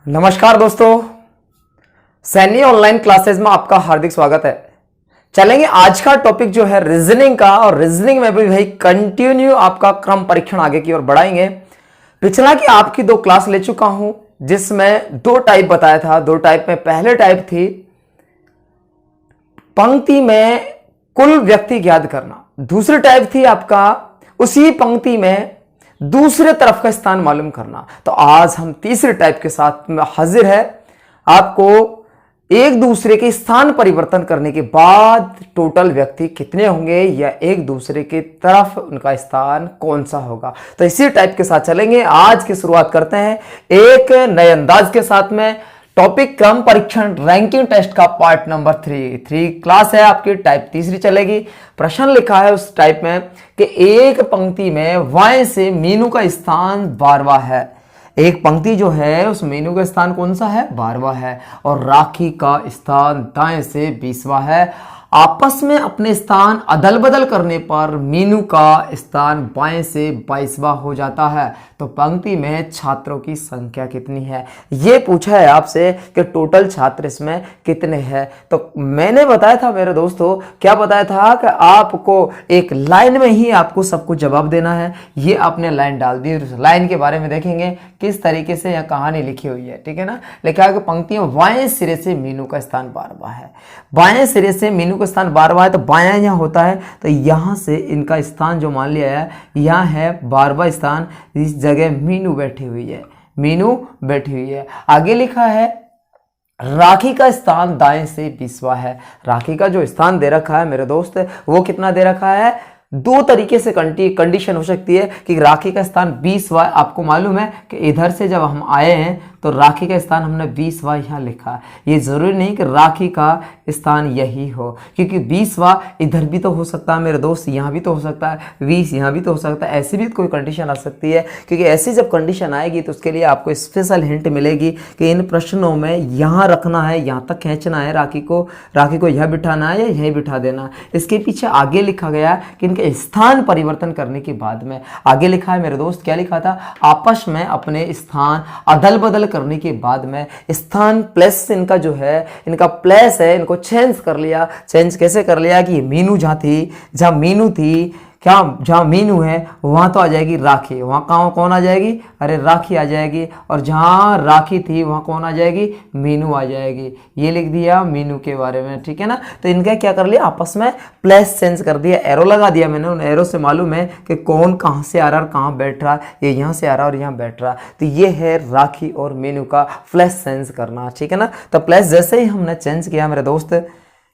नमस्कार दोस्तों, Saini online classes में आपका हार्दिक स्वागत है। चलेंगे आज का टॉपिक जो है रीजनिंग का, और रीजनिंग में भी भाई कंटिन्यू आपका क्रम परीक्षण आगे की ओर बढ़ाएंगे। पिछला की आपकी 2 क्लास ले चुका हूं जिसमें 2 टाइप बताया था। 2 टाइप में पहले टाइप थी पंक्ति में कुल व्यक्ति ज्ञात करना, दूसरी टाइप थी आपका उसी पंक्ति में दूसरे तरफ का स्थान मालूम करना। तो आज हम तीसरे टाइप के साथ में हाजिर है। आपको एक दूसरे के स्थान परिवर्तन करने के बाद टोटल व्यक्ति कितने होंगे या एक दूसरे की तरफ उनका स्थान कौन सा होगा, तो इसी टाइप के साथ चलेंगे। आज की शुरुआत करते हैं एक नए अंदाज के साथ में। टॉपिक क्रम परीक्षण रैंकिंग टेस्ट का पार्ट नंबर 3 क्लास है आपकी, टाइप तीसरी चलेगी। प्रश्न लिखा है उस टाइप में कि एक पंक्ति में वाय से मीनू का स्थान 12वां है। एक पंक्ति जो है उस मीनू का स्थान कौन सा है? 12वां है। और राखी का स्थान दाएं से 20वां है। आपस में अपने स्थान अदल बदल करने पर मीनू का स्थान बाएं से 22वां हो जाता है। तो पंक्ति में छात्रों की संख्या कितनी है, ये पूछा है आपसे कि टोटल छात्र इसमें कितने हैं। तो मैंने बताया था मेरे दोस्तों, क्या बताया था कि आपको एक लाइन में ही आपको सब कुछ जवाब देना है। ये आपने लाइन डाल दी, उस लाइन के बारे में देखेंगे किस तरीके से यह कहानी लिखी हुई है। ठीक है ना, लिखा है कि पंक्ति में बाएं सिरे से मीनू का स्थान 12वां है। बाएं सिरे से मीनू का स्थान 12वां है, तो बायां यहां होता है, तो यहां से इनका स्थान जो मान लिया है यहां है 12वां स्थान। इस जगह मीनू बैठी हुई है, मीनू बैठी हुई है। आगे लिखा है राखी का स्थान दाएं से 20वां है। राखी का जो स्थान दे रखा है मेरे दोस्त वो कितना दे रखा है? 2 तरीके से कंडीशन हो सकती है कि राखी का स्थान 20वां। आपको मालूम है कि इधर से जब हम आए हैं तो राखी का स्थान हमने 20वां यहां लिखा है। ये जरूरी नहीं कि राखी का स्थान यही हो, क्योंकि 20वां इधर भी तो हो सकता है मेरे दोस्त, यहां भी तो हो सकता है, 20 यहां भी तो हो सकता है। ऐसी भी कोई कंडीशन आ सकती है, क्योंकि ऐसी जब कंडीशन आएगी तो उसके लिए आपको स्पेशल हिंट मिलेगी कि इन प्रश्नों में यहां रखना है, यहां तक खींचना है राखी को यहां बिठाना है या यहीं बिठा देना। इसके पीछे आगे लिखा गया है कि इनके स्थान परिवर्तन करने के बाद में आगे लिखा है मेरे दोस्त, क्या लिखा था? आपस में अपने स्थान अदल बदल करने के बाद में स्थान प्लेस इनका जो है, इनका प्लेस है, इनको चेंज कर लिया। चेंज कैसे कर लिया कि मीनू जहां मीनू थी, क्या जहां मीनू है वहां तो आ जाएगी राखी, वहां कौन आ जाएगी? अरे राखी आ जाएगी। और जहां राखी थी वहां कौन आ जाएगी? मीनू आ जाएगी। ये लिख दिया मीनू के बारे में। ठीक है ना, तो इनका क्या कर लिया, आपस में प्लेस चेंज कर दिया, एरो लगा दिया मैंने। उन एरो से मालूम है कि कौन कहां से आ रहा और कहां बैठ रहा। ये यहां से आ रहा और यहां बैठ रहा। तो ये है राखी और मीनू का प्लेस चेंज करना। ठीक है ना, तो प्लेस जैसे ही हमने चेंज किया मेरे दोस्त,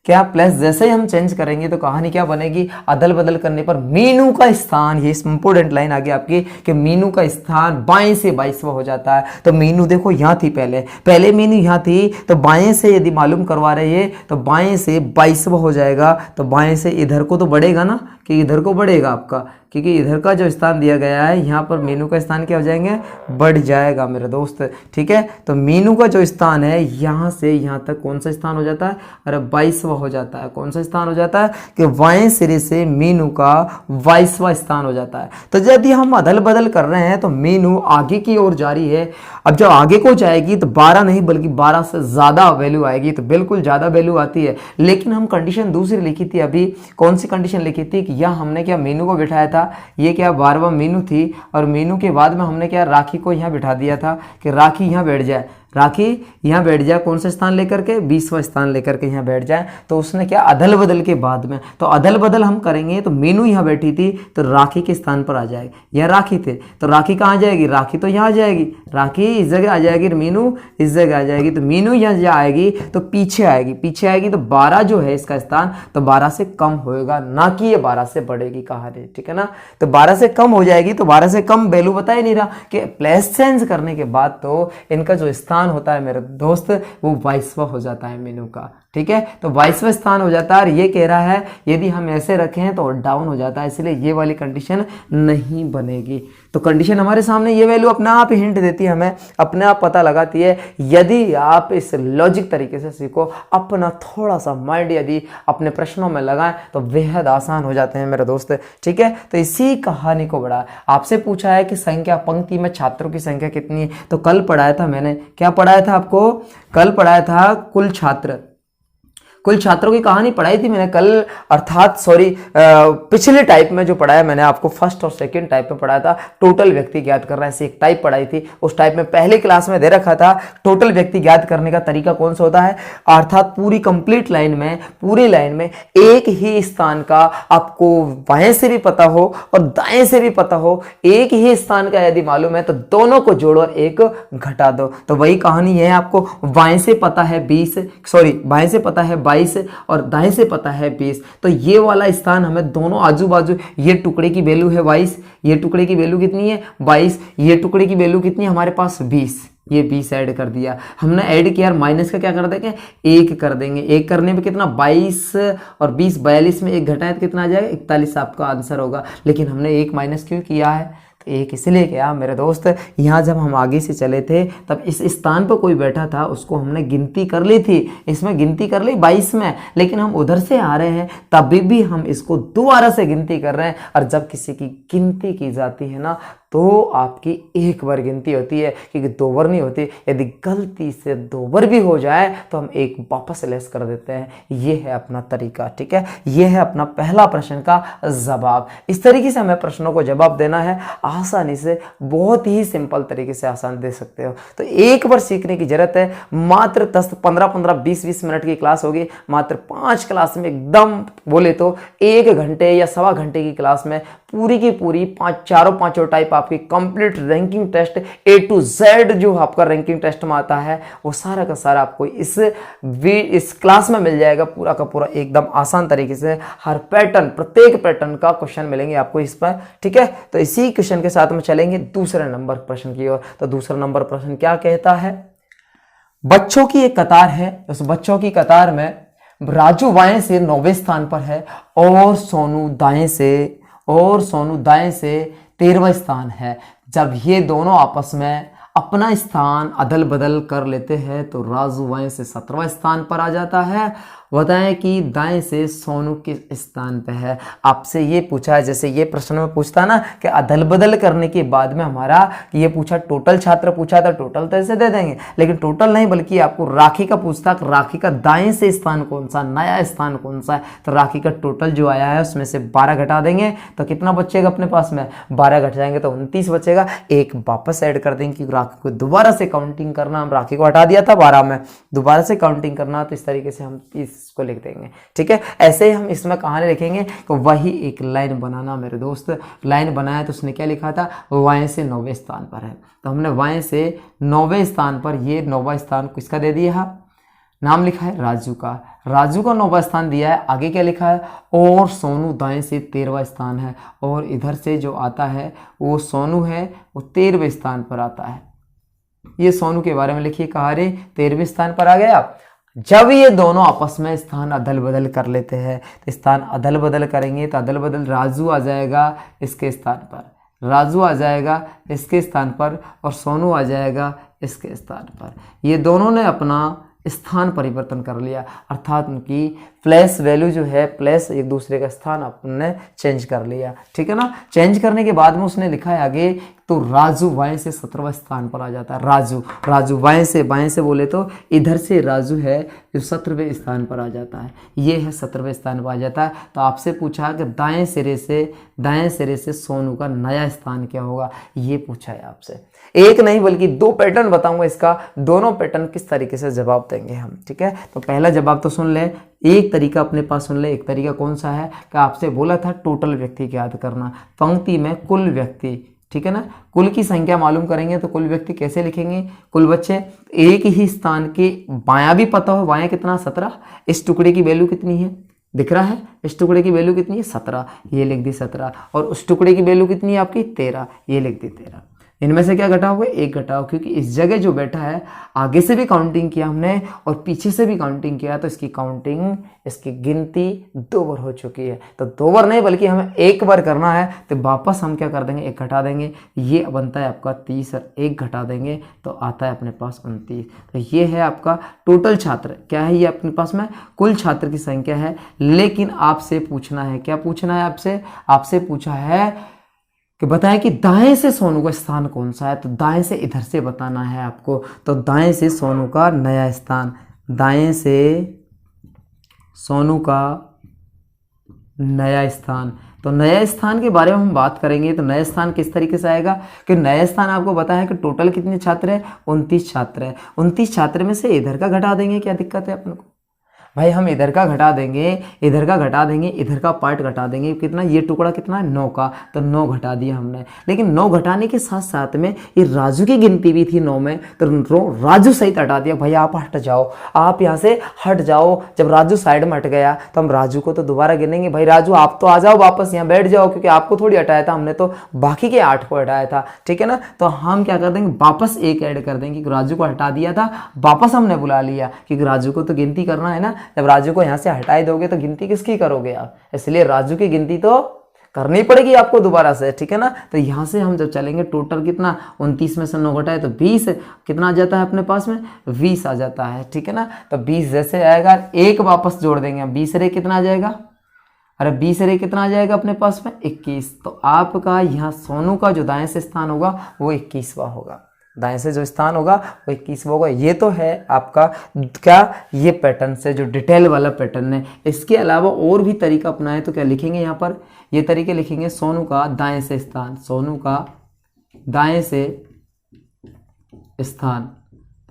क्या प्लस जैसे ही हम चेंज करेंगे तो कहानी क्या बनेगी? अदल बदल करने पर मीनू का स्थान, ये इंपोर्टेंट लाइन आगे आपकी, कि मीनू का स्थान बाएं से 22वां हो जाता है। तो मीनू देखो यहां थी, पहले मीनू यहां थी, तो बाएं से यदि मालूम करवा रहे हैं तो बाएं से 22वां हो जाएगा। तो बाएं से इधर को तो बढ़ेगा ना, कि इधर को बढ़ेगा आपका, क्योंकि इधर का जो स्थान दिया गया है यहाँ पर मीनू का स्थान क्या हो जाएंगे? बढ़ जाएगा मेरे दोस्त। ठीक है, तो मीनू का जो स्थान है यहाँ से यहाँ तक कौन सा स्थान हो जाता है? अरे 22वां हो जाता है। कौन सा स्थान हो जाता है? कि बाएं सिरे से मीनू का 22वां स्थान हो जाता है। तो यदि हम अदल बदल कर रहे हैं तो मीनू आगे की ओर जा रही है। अब जब आगे को जाएगी तो 12 नहीं बल्कि 12 से ज्यादा वैल्यू आएगी, तो बिल्कुल ज्यादा वैल्यू आती है। लेकिन हम कंडीशन दूसरी लिखी थी अभी। कौन सी कंडीशन लिखी थी? कि यहाँ हमने क्या मीनू को बिठाया था, ये क्या 12वां मीनू थी, और मीनू के बाद में हमने क्या राखी को यहाँ बिठा दिया था कि राखी यहाँ बैठ जाए, राखी यहाँ बैठ जाए। कौन सा स्थान लेकर के? 20वां स्थान लेकर के यहाँ बैठ जाए। तो उसने क्या अदल बदल के बाद में, तो अदल बदल हम करेंगे तो मीनू यहाँ बैठी थी तो राखी के स्थान पर आ जाएगी। यहाँ राखी थे तो राखी कहाँ जाएगी? राखी तो यहाँ आ जाएगी, राखी इस जगह आ जाएगी, मीनू इस जगह आ जाएगी। तो मीनू यहाँ आएगी तो पीछे आएगी तो 12 जो है इसका स्थान, तो 12 से कम होएगा, ना कि ये 12 से बढ़ेगी कहानी। ठीक है ना, तो 12 से कम हो जाएगी। तो 12 से कम वैल्यू बता ही नहीं रहा कि प्लेस चेंज करने के बाद तो इनका जो स्थान होता है मेरे दोस्त वो 22वां हो जाता है मीनू का। ठीक है, तो 22वां स्थान हो जाता है। और ये कह रहा है यदि हम ऐसे रखें तो डाउन हो जाता है, इसलिए ये वाली कंडीशन नहीं बनेगी। तो कंडीशन हमारे सामने, ये वैल्यू अपने आप ही हिंट देती है, हमें अपने आप पता लगाती है। यदि आप इस लॉजिक तरीके से सीखो, अपना थोड़ा सा माइंड यदि अपने प्रश्नों में लगाएं तो बेहद आसान हो जाते हैं मेरे दोस्त। ठीक है, तो इसी कहानी को बढ़ा, आपसे पूछा है कि संख्या, पंक्ति में छात्रों की संख्या कितनी है। तो कल पढ़ाया था मैंने, क्या पढ़ाया था आपको, कल पढ़ाया था कुल छात्रों की कहानी पढ़ाई थी मैंने कल, अर्थात सॉरी पिछले टाइप में जो पढ़ाया मैंने आपको, फर्स्ट और सेकंड टाइप में पढ़ाया था टोटल व्यक्ति ज्ञात करना, ऐसी एक टाइप पढ़ाई थी। उस टाइप में पहले क्लास में दे रखा था टोटल व्यक्ति ज्ञात करने का तरीका कौन सा होता है, अर्थात पूरी कंप्लीट लाइन में, पूरी लाइन में एक ही स्थान का आपको बाएं से भी पता हो और दाएं से भी पता हो, एक ही स्थान का यदि मालूम है तो दोनों को जोड़ो और एक घटा दो। तो वही कहानी है, आपको बाएं से पता है 20, सॉरी बाएं से पता है 22 और दाएं से पता है 20, तो ये वाला स्थान हमें दोनों आजू बाजू, ये टुकड़े की वैल्यू है 22, ये टुकड़े की वैल्यू कितनी है 22, ये टुकड़े की वैल्यू कितनी है हमारे पास 20, ये 20 ऐड कर दिया हमने, ऐड किया, माइनस का क्या कर देंगे 1 कर देंगे, 1 करने में कितना 22 और 20 42 में 1 घटाए तो कितना आ जाएगा 41 आपका आंसर होगा। लेकिन हमने 1 माइनस क्यों किया है, तो एक इसलिए क्या मेरे दोस्त, यहाँ जब हम आगे से चले थे तब इस स्थान पर कोई बैठा था, उसको हमने गिनती कर ली थी, इसमें गिनती कर ली 22 में, लेकिन हम उधर से आ रहे हैं तभी भी हम इसको दोबारा से गिनती कर रहे हैं। और जब किसी की गिनती की जाती है ना तो आपकी एक बार गिनती होती है, क्योंकि 2 बार नहीं होती। यदि गलती से 2 बार भी हो जाए तो हम 1 वापस लेस कर देते हैं। ये है अपना तरीका। ठीक है, ये है अपना पहला प्रश्न का जवाब। इस तरीके से हमें प्रश्नों को जवाब देना है आसानी से, बहुत ही सिंपल तरीके से आसान दे सकते हो। तो एक बार सीखने की जरूरत है, मात्र 10 15 20 मिनट की क्लास होगी, मात्र 5 क्लास में एकदम बोले तो 1 घंटे या सवा घंटे की क्लास में पूरी की पूरी चारों पांचों टाइप आपकी complete ranking test A to Z जो आपका रैंकिंग टेस्ट में आता है वो सारा का सारा आपको इस क्लास में मिल जाएगा, पूरा का पूरा एकदम आसान तरीके से। हर पैटर्न, प्रत्येक पैटर्न का क्वेश्चन मिलेंगे आपको इस पर। ठीक है, तो इसी क्वेश्चन के साथ में चलेंगे दूसरे नंबर प्रश्न की ओर। तो दूसरा नंबर प्रश्न क्या कहता है, बच्चों की एक कतार है, उस बच्चों की कतार में राजू बाएं से 9वें स्थान पर है और सोनू दाएं से 13वां स्थान है। जब ये दोनों आपस में अपना स्थान अदल बदल कर लेते हैं तो राजू बाएं से 17वां स्थान पर आ जाता है। बताएं कि दाएं से सोनू किस स्थान पे है। आपसे ये पूछा है, जैसे ये प्रश्न में पूछता ना कि अदल बदल करने के बाद में हमारा ये पूछा, टोटल छात्र पूछा था, टोटल तो ऐसे दे देंगे, लेकिन टोटल नहीं बल्कि आपको राखी का पूछता, राखी का दाएं से स्थान कौन सा, नया स्थान कौन सा है। तो राखी का टोटल जो आया है उसमें से 12 घटा देंगे तो कितना बचेगा अपने पास में, 12 घट जाएंगे तो 29 बचेगा। 1 वापस ऐड कर देंगे क्योंकि राखी को दोबारा से काउंटिंग करना, हम राखी को हटा दिया था 12 में, दोबारा से काउंटिंग करना, तो इस तरीके से हम इसको लिख देंगे। ठीक है, ऐसे ही हम इसमें कहानी लिखेंगे कि वही एक लाइन बनाना मेरे दोस्त। लाइन बनाया तो उसने क्या लिखा था, वाएं से 9वें स्थान पर है, तो हमने वाएं से 9वें स्थान पर, ये 9वां स्थान किसका दे दिया, नाम लिखा है राजू का, राजू का 9वां स्थान दिया है। आगे क्या लिखा है, और सोनू दाएं से 13वां स्थान है, और इधर से जो आता है वो सोनू है, वो 13वें स्थान पर आता है। ये सोनू के बारे में लिखिए, कहानी 13वें स्थान पर आ गया। जब ये दोनों आपस में स्थान अदल बदल कर लेते हैं तो स्थान अदल बदल करेंगे तो अदल बदल राजू आ जाएगा इसके स्थान पर, राजू आ जाएगा इसके स्थान पर, और सोनू आ जाएगा इसके स्थान पर। ये दोनों ने अपना स्थान परिवर्तन कर लिया, अर्थात उनकी प्लेस वैल्यू जो है, प्लेस एक दूसरे का स्थान अपने चेंज कर लिया। ठीक है ना, चेंज करने के बाद में उसने लिखा है आगे, तो राजू बाएं से 17वां स्थान पर आ जाता है। राजू बाएं से बोले तो इधर से राजू है जो 17वें स्थान पर आ जाता है, ये है 17वें स्थान पर आ जाता है। तो आपसे पूछा कि दाएं सिरे से सोनू का नया स्थान क्या होगा, ये पूछा है आपसे। एक नहीं बल्कि 2 पैटर्न बताऊंगा इसका, दोनों पैटर्न किस तरीके से जवाब देंगे हम। ठीक है, तो पहला जवाब तो सुन ले, एक तरीका अपने पास सुन ले। एक तरीका कौन सा है कि आपसे बोला था टोटल व्यक्ति याद करना, पंक्ति में कुल व्यक्ति, ठीक है ना, कुल की संख्या मालूम करेंगे तो कुल व्यक्ति कैसे लिखेंगे, कुल बच्चे एक ही स्थान के बायां भी पता हो, बायां कितना 17, इस टुकड़े की वैल्यू कितनी है दिख रहा है, इस टुकड़े की वैल्यू कितनी है 17, ये लिख दी 17, और उस टुकड़े की वैल्यू कितनी है आपकी 13, ये लिख दी 13। इनमें से क्या घटा हुआ है, 1 घटा हुआ, क्योंकि इस जगह जो बैठा है आगे से भी काउंटिंग किया हमने और पीछे से भी काउंटिंग किया, तो इसकी काउंटिंग, इसकी गिनती 2 बार हो चुकी है। तो 2 बार नहीं बल्कि हमें 1 बार करना है, तो वापस हम क्या कर देंगे, 1 घटा देंगे, ये बनता है आपका 30 और 1 घटा देंगे तो आता है अपने पास 29। तो ये है आपका टोटल छात्र, क्या है ये अपने पास में कुल छात्र की संख्या है। लेकिन आपसे पूछना है, क्या पूछना है आपसे, आपसे पूछा है कि बताएं कि दाएं से सोनू का स्थान कौन सा है। तो दाएं से इधर से बताना है आपको। तो दाएं से सोनू का नया स्थान, दाएं से सोनू का नया स्थान। तो नया स्थान के बारे में हम बात करेंगे। तो नया स्थान किस तरीके से आएगा कि नया स्थान आपको पता है कि टोटल कितने छात्र है, 29 छात्र है। 29 छात्र में से इधर का घटा देंगे, क्या दिक्कत है अपन को भाई, हम इधर का घटा देंगे, इधर का घटा देंगे, इधर का पार्ट घटा देंगे, कितना, ये टुकड़ा कितना है 9 का, तो 9 घटा दिया हमने। लेकिन 9 घटाने के साथ साथ में ये राजू की गिनती भी थी 9 में, तो राजू सहित हटा दिया। भाई आप हट जाओ, आप यहाँ से हट जाओ। जब राजू साइड में हट गया तो हम राजू को तो दोबारा गिनेंगे। भाई राजू आप तो आ जाओ वापस, यहाँ बैठ जाओ, क्योंकि आपको थोड़ी हटाया था हमने, तो बाकी के 8 को हटाया था, ठीक है ना। तो हम क्या कर देंगे, वापस 1 ऐड कर देंगे, क्योंकि राजू को हटा दिया था, वापस हमने बुला लिया, क्योंकि राजू को तो गिनती करना है ना। जब राजू को यहाँ से हटाई दोगे तो गिनती किसकी करोगे आप, इसलिए राजू की गिनती तो करनी पड़ेगी आपको दोबारा से, ठीक है ना। तो यहाँ से हम जब चलेंगे, टोटल कितना, 29 में से 9 घटाए तो 20, कितना आ जाता है अपने पास में, 20 आ जाता है, ठीक है ना। तो 20 जैसे आएगा, 1 वापस जोड़ देंगे, 20 रे कितना आ जाएगा, अरे 20 रे कितना आ जाएगा अपने पास में, 21। तो आपका यहाँ सोनू का जो दाएं से स्थान होगा वो 21वां होगा, दाएं से जो स्थान होगा वो 21वां होगा। ये तो है आपका क्या, ये पैटर्न से जो डिटेल वाला पैटर्न है। इसके अलावा और भी तरीका अपनाएं तो क्या लिखेंगे यहाँ पर, ये तरीके लिखेंगे, सोनू का दाएं से स्थान, सोनू का दाएं से स्थान।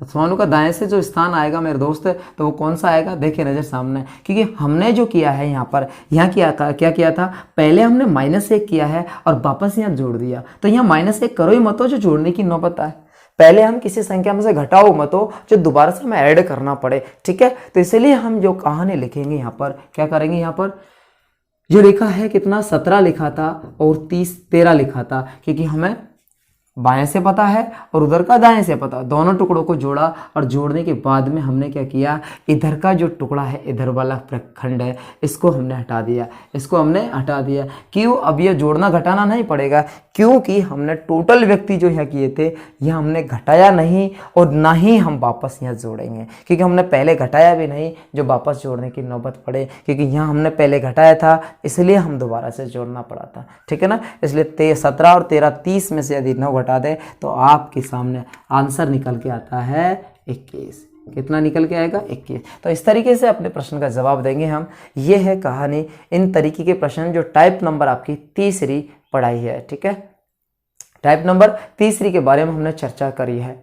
तो सोनू का दाएं से जो स्थान आएगा मेरे दोस्त, तो वो कौन सा आएगा, देखिए नजर सामने, क्योंकि हमने जो किया है यहाँ पर, यहाँ क्या किया था, पहले हमने -1 किया है और वापस यहाँ जोड़ दिया। तो यहाँ -1 करो ही मत हो जो जोड़ने की नौबत आए, पहले हम किसी संख्या में से घटाओ मत हो जो दोबारा से हमें ऐड करना पड़े, ठीक है। तो इसलिए हम जो कहानी लिखेंगे यहाँ पर, क्या करेंगे, यहाँ पर जो लिखा है कितना, 17 लिखा था और 13 लिखा था, क्योंकि हमें बाएं से पता है और उधर का दाएं से पता, दोनों टुकड़ों को जोड़ा और जोड़ने के बाद में हमने क्या किया, इधर का जो टुकड़ा है, इधर वाला प्रखंड है, इसको हमने हटा दिया, इसको हमने हटा दिया। क्यों, अब ये जोड़ना घटाना नहीं पड़ेगा, क्योंकि हमने टोटल व्यक्ति जो यहाँ किए थे, यह हमने घटाया नहीं और ना ही हम वापस यहाँ जोड़ेंगे, क्योंकि हमने पहले घटाया भी नहीं जो वापस जोड़ने की नौबत पड़े, क्योंकि यहाँ हमने पहले घटाया था इसलिए हम दोबारा से जोड़ना पड़ा था, ठीक है ना। इसलिए 17 और 13 30 में से यदि 9 घटा दे तो आपके सामने आंसर निकल के आता है 21। कितना निकल के आएगा, 21। तो इस तरीके से अपने प्रश्न का जवाब देंगे हम। ये है कहानी, इन तरीके के प्रश्न जो टाइप नंबर आपकी तीसरी पढ़ाई है, ठीक है। टाइप नंबर तीसरी के बारे में हमने चर्चा करी है।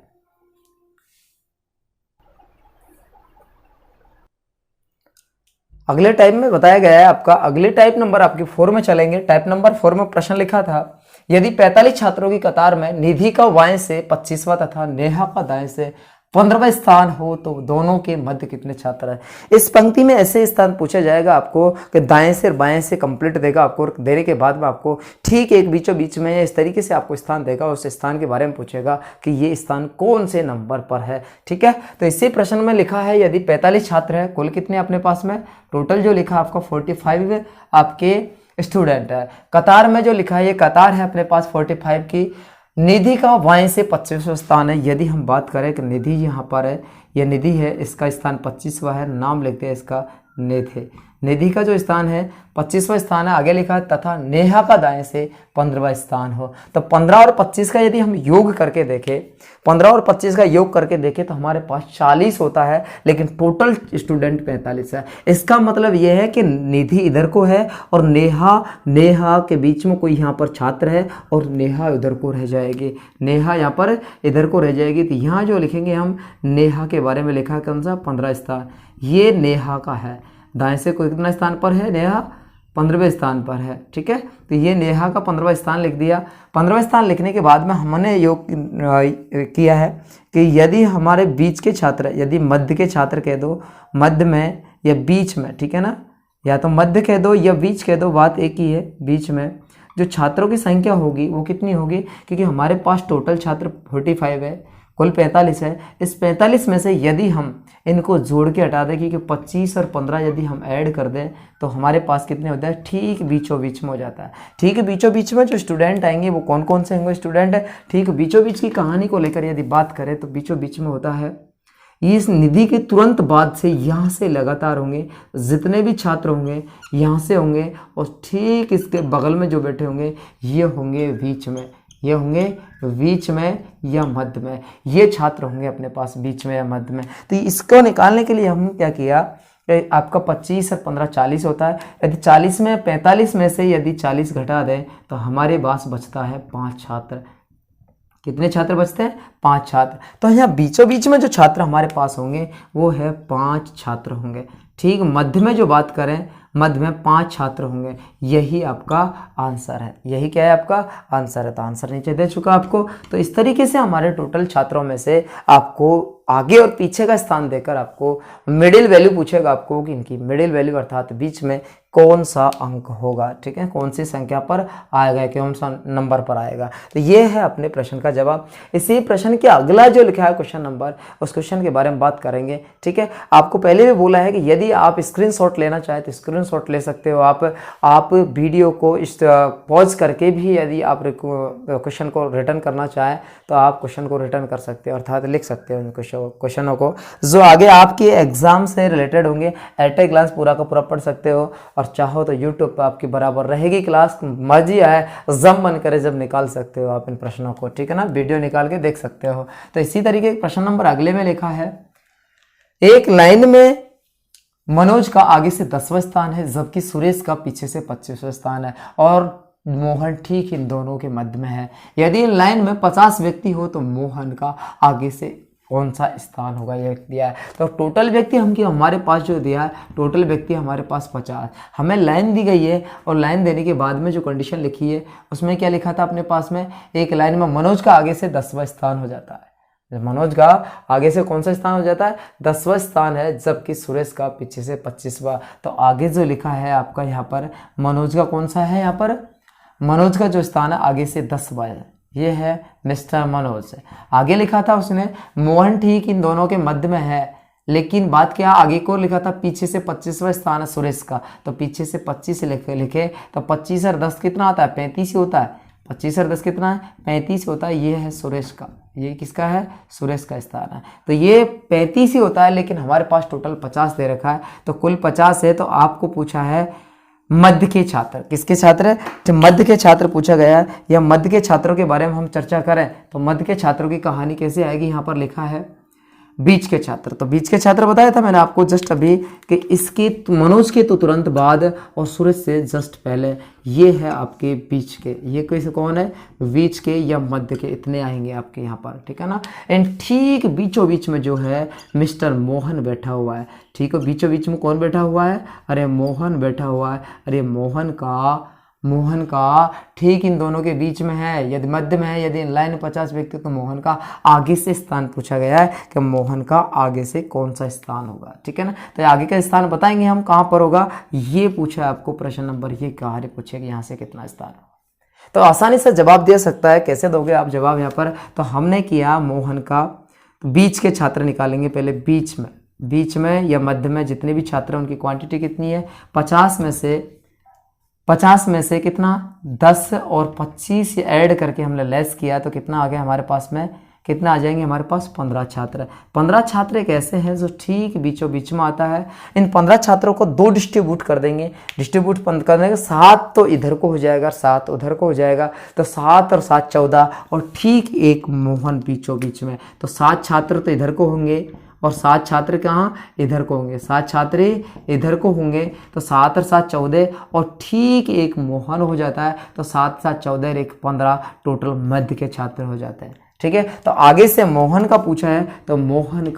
अगले टाइप में बताया गया है आपका, अगले टाइप नंबर आपके 4 में चलेंगे। टाइप नंबर 4 में प्रश्न लिखा था, यदि 45 छात्रों की कतार में निधि का बाएं से 25वां तथा नेहा का दाएं से 15वां स्थान हो तो दोनों के मध्य कितने छात्र हैं। इस पंक्ति में ऐसे स्थान पूछा जाएगा आपको कि दाएं से और बाएं से कंप्लीट देगा आपको, देने के बाद में आपको ठीक एक बीचों बीच में इस तरीके से आपको स्थान देगा, उस स्थान के बारे में पूछेगा कि ये स्थान कौन से नंबर पर है, ठीक है। तो इसी प्रश्न में लिखा है, यदि 45 छात्र है, कुल कितने अपने पास में, टोटल जो लिखा आपका 45 आपके स्टूडेंट है। कतार में जो लिखा है, ये कतार है अपने पास 45 की। निधि का बाएं से 25वां स्थान है। यदि हम बात करें कि निधि यहाँ पर है, यह निधि है, इसका स्थान 25वां है, नाम लिखते हैं इसका निधि। निधि का जो स्थान है 25वां स्थान है, आगे लिखा है तथा नेहा का दाएं से 15वां स्थान हो। तो 15 और 25 का यदि हम योग करके देखें, 15 और 25 का योग करके देखें तो हमारे पास 40 होता है, लेकिन टोटल स्टूडेंट 45 है। इसका मतलब यह है कि निधि इधर को है और नेहा के बीच में कोई यहाँ पर छात्र है और नेहा इधर को रह जाएगी, नेहा यहाँ पर इधर को रह जाएगी। तो यहाँ जो लिखेंगे हम, नेहा के बारे में लिखा है कौन सा, 15 स्थान, ये नेहा का है। दाएं से कोई कितना स्थान पर है, नेहा 15वें स्थान पर है, ठीक है। तो ये नेहा का 15वां स्थान लिख दिया। 15वां स्थान लिखने के बाद में हमने योग किया है कि यदि हमारे बीच के छात्र, यदि मध्य के छात्र कह दो, मध्य में या बीच में, ठीक है ना, या तो मध्य कह दो या बीच कह दो, बात एक ही है, बीच में। जो छात्रों की संख्या होगी वो कितनी होगी, क्योंकि हमारे पास टोटल छात्र 45 है, कुल 45 है। इस 45 में से यदि हम इनको जोड़ के हटा दें, क्योंकि 25 और 15 यदि हम ऐड कर दें तो हमारे पास कितने होते हैं, ठीक बीचों बीच में हो जाता है। ठीक बीचों बीच में जो स्टूडेंट आएंगे वो कौन कौन से होंगे स्टूडेंट है, ठीक बीचों बीच की कहानी को लेकर यदि बात करें तो बीचों बीच में होता है इस निधि के तुरंत बाद से यहाँ से लगातार होंगे जितने भी छात्र होंगे यहाँ से होंगे, और ठीक इसके बगल में जो बैठे होंगे ये होंगे बीच में, ये होंगे बीच में या मध्य में, ये छात्र होंगे अपने पास बीच में या मध्य में। तो इसको निकालने के लिए हम क्या किया, आपका 25 और 15 40 होता है। यदि 40 में 45 में से यदि 40 घटा दें तो हमारे पास बचता है 5 छात्र। कितने छात्र बचते हैं, 5 छात्र। तो यहाँ बीचों बीच में जो छात्र हमारे पास होंगे वो है 5 छात्र होंगे। ठीक, मध्य में जो बात करें, मध्य में 5 छात्र होंगे। यही आपका आंसर है, यही क्या है आपका आंसर है। तो आंसर नीचे दे चुका आपको। तो इस तरीके से हमारे टोटल छात्रों में से आपको आगे और पीछे का स्थान देकर आपको मिडिल वैल्यू पूछेगा आपको कि इनकी मिडिल वैल्यू अर्थात बीच में कौन सा अंक होगा। ठीक है, कौन सी संख्या पर आएगा, कौन सा नंबर पर आएगा। तो ये है अपने प्रश्न का जवाब। इसी प्रश्न के अगला जो लिखा है क्वेश्चन नंबर, उस क्वेश्चन के बारे में बात करेंगे। ठीक है, आपको पहले भी बोला है कि यदि आप स्क्रीनशॉट लेना चाहे तो स्क्रीनशॉट ले सकते हो। आप वीडियो को पॉज करके भी यदि आप क्वेश्चन को रिटर्न करना चाहें तो आप क्वेश्चन को रिटर्न कर सकते हो, अर्थात लिख सकते हो उन क्वेश्चनों को जो आगे आपके एग्जाम से रिलेटेड होंगे। एट ए ग्लांस पूरा का पूरा पढ़ सकते हो, और चाहो तो यूट्यूब पर आपकी बराबर रहेगी क्लास। मर्जी आए जब मन करे जब निकाल सकते हो आप इन प्रश्नों को। ठीक है ना, वीडियो निकाल के देख सकते हो। तो इसी तरीके प्रश्न नंबर अगले में लिखा है, एक लाइन में मनोज का आगे से 10वां स्थान है जबकि सुरेश का पीछे से 25वां स्थान है, और मोहन ठीक इन दोनों के मध्य में है। यदि इन लाइन में 50 व्यक्ति हो तो मोहन का आगे से कौन सा स्थान होगा, ये दिया है। तो टोटल व्यक्ति हमारे पास जो दिया है, टोटल व्यक्ति हमारे पास 50। हमें लाइन दी गई है, और लाइन देने के बाद में जो कंडीशन लिखी है उसमें क्या लिखा था अपने पास में, एक लाइन में मनोज का आगे से 10वां स्थान हो जाता है। मनोज का आगे से कौन सा स्थान हो जाता है, 10वां स्थान है, जबकि सुरेश का पीछे से 25वां। तो आगे जो लिखा है आपका यहाँ पर मनोज का कौन सा है, यहाँ पर मनोज का जो स्थान है आगे से 10वां है, ये है मिस्टर मनोज। आगे लिखा था उसने मोहन ठीक इन दोनों के मध्य में है, लेकिन बात क्या आगे को लिखा था पीछे से 25वां स्थान है सुरेश का। तो पीछे से 25 लिखे तो 25 और 10 कितना आता है, 35 ही होता है। 25 और 10 कितना है, 35 होता है। ये है सुरेश का, ये किसका है, सुरेश का स्थान है। तो ये 35 ही होता है, लेकिन हमारे पास टोटल 50 दे रखा है, तो कुल 50 है। तो आपको पूछा है मध्य के छात्र, किसके छात्र है, तो मध्य के छात्र पूछा गया है। या मध्य के छात्रों के बारे में हम चर्चा करें तो मध्य के छात्रों की कहानी कैसे आएगी, यहाँ पर लिखा है बीच के छात्र। तो बीच के छात्र बताया था मैंने आपको जस्ट अभी कि इसके मनोज के तो तुरंत बाद और सूरज से जस्ट पहले, ये है आपके बीच के। ये कैसे कौन है, बीच के या मध्य के, इतने आएंगे आपके यहाँ पर। ठीक है ना, एंड ठीक बीचों बीच में जो है मिस्टर मोहन बैठा हुआ है। ठीक है, बीचों बीच में कौन बैठा हुआ है, अरे मोहन बैठा हुआ है। अरे मोहन का ठीक इन दोनों के बीच में है, यदि मध्य में है, यदि इन लाइन 50 व्यक्ति तो मोहन का आगे से स्थान पूछा गया है कि मोहन का आगे से कौन सा स्थान होगा। ठीक है ना, तो आगे का स्थान बताएंगे हम कहाँ पर होगा, ये पूछा है आपको प्रश्न नंबर, ये कार्य पूछे कि यहाँ से कितना स्थान होगा। तो आसानी से जवाब दे सकता है, कैसे दोगे आप जवाब यहाँ पर। तो हमने किया मोहन का बीच के छात्र निकालेंगे पहले, बीच में या मध्य में जितने भी छात्र हैं उनकी क्वांटिटी कितनी है, 50 में से कितना 10 और 25 ऐड करके हमने लेस किया तो कितना आ गया हमारे पास में, कितना आ जाएंगे हमारे पास 15 छात्र। 15 छात्र एक ऐसे हैं जो ठीक बीचों बीच में आता है। इन 15 छात्रों को 2 डिस्ट्रीब्यूट कर देंगे, डिस्ट्रीब्यूट करने के 7 तो इधर को हो जाएगा, 7 उधर को हो जाएगा, तो 7 और 7 14, और ठीक एक मोहन बीचों बीच में। तो 7 छात्र तो इधर को होंगे और 7 छात्र कहाँ, इधर को होंगे, 7 छात्र इधर को होंगे, तो 7 और 7 14, और ठीक एक मोहन हो जाता है। तो 7 7 14 और 1 15 टोटल मध्य के छात्र हो जाते हैं। ठीक है, तो आगे से मोहन का पूछा है, तो मोहन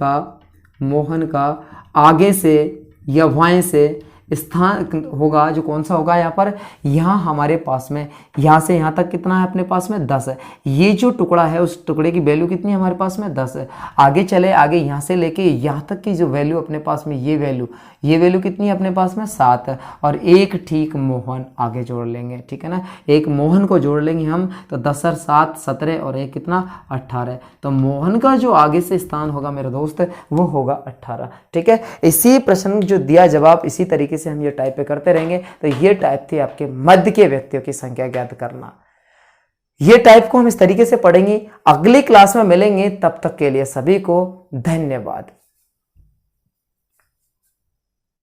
का आगे से या वाएं से स्थान होगा जो कौन सा होगा यहाँ पर, यहाँ हमारे पास में यहाँ से यहाँ तक कितना है अपने पास में 10 है। ये जो टुकड़ा है उस टुकड़े की वैल्यू कितनी है हमारे पास में 10 है। आगे चले, आगे यहाँ से लेके यहाँ तक की जो वैल्यू अपने पास में ये वैल्यू कितनी है अपने पास में 7 है। और एक ठीक मोहन आगे जोड़ लेंगे, ठीक है ना, एक मोहन को जोड़ लेंगे हम, तो 10 और 7 17 और एक कितना 18। तो मोहन का जो आगे से स्थान होगा मेरे दोस्त वो होगा 18, ठीक है। इसी प्रश्न जो दिया जवाब इसी तरीके से हम ये टाइप पे करते रहेंगे। तो ये टाइप थी आपके मध्य के व्यक्तियों की संख्या ज्ञात करना। ये टाइप को हम इस तरीके से पढ़ेंगे। अगली क्लास में मिलेंगे, तब तक के लिए सभी को धन्यवाद।